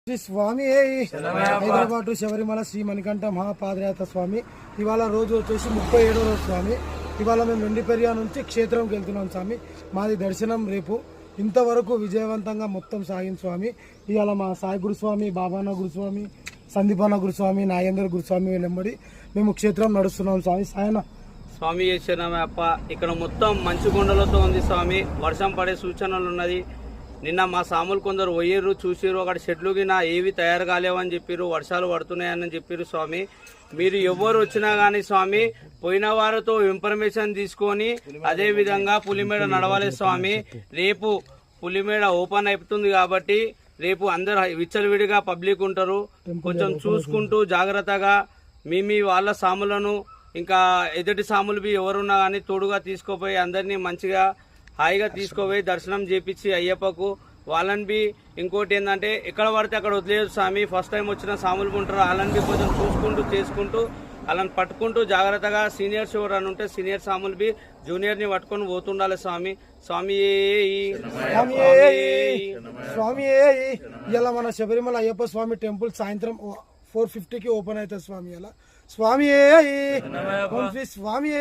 శ్రీ స్వామి Hyderabad to Sabarimala Shri Manikanta మహాపాదయాత్ర స్వామి. ఇవాళ రోజు వచ్చేసి 37వ రోజు స్వామి. ఇవాళ మేము వెండిపెరియా నుంచి క్షేత్రంకి వెళ్తున్నాం స్వామి. మాది దర్శనం రేపు. ఇంతవరకు విజయవంతంగా మొత్తం సాగింది స్వామి. ఇవాళ మా సాయి గురుస్వామి, బాబాన గురుస్వామి, సందీపాన గురుస్వామి, నాగేంద్ర గురుస్వామి వెంబడి మేము క్షేత్రం నడుస్తున్నాం స్వామి. సాయన స్వామి చేసినామే అప్ప. ఇక్కడ మొత్తం మంచు కొండలతో ఉంది స్వామి. వర్షం పడే సూచనలు ఉన్నది. నిన్న మా సాములు కొందరు పోయిర్రు, చూసిర్రు. అక్కడ చెట్లు గిన ఏవి తయారు కాలేవని చెప్పారు, వర్షాలు పడుతున్నాయని చెప్పారు స్వామి. మీరు ఎవరు వచ్చినా కానీ స్వామి పోయిన వారితో ఇన్ఫర్మేషన్ తీసుకొని అదే విధంగా పులిమేడ నడవాలి స్వామి. రేపు పులిమేడ ఓపెన్ అవుతుంది కాబట్టి రేపు అందరు విచ్చలవిడిగా పబ్లిక్ ఉంటారు. కొంచెం చూసుకుంటూ జాగ్రత్తగా మీ వాళ్ళ సాములను ఇంకా ఎదుటి సాములు ఎవరున్నా కానీ తోడుగా తీసుకోపోయి అందరినీ మంచిగా హాయిగా తీసుకోపోయి దర్శనం చేపించి అయ్యప్పకు వాళ్ళని ఇంకోటి ఏంటంటే ఎక్కడ పడితే అక్కడ వదిలేదు స్వామి. ఫస్ట్ టైం వచ్చిన సాములు ఉంటారు, వాళ్ళని కొంచెం చూసుకుంటూ చేసుకుంటూ వాళ్ళని పట్టుకుంటూ జాగ్రత్తగా సీనియర్స్ ఎవరని ఉంటే సీనియర్ సాములు జూనియర్ని పట్టుకొని పోతుండాలి స్వామి. స్వామి స్వామి ఇలా మన శబరిమల అయ్యప్ప స్వామి టెంపుల్ సాయంత్రం 4:50కి ఓపెన్ అవుతుంది స్వామి. ఇలా స్వామి స్వామి స్వామి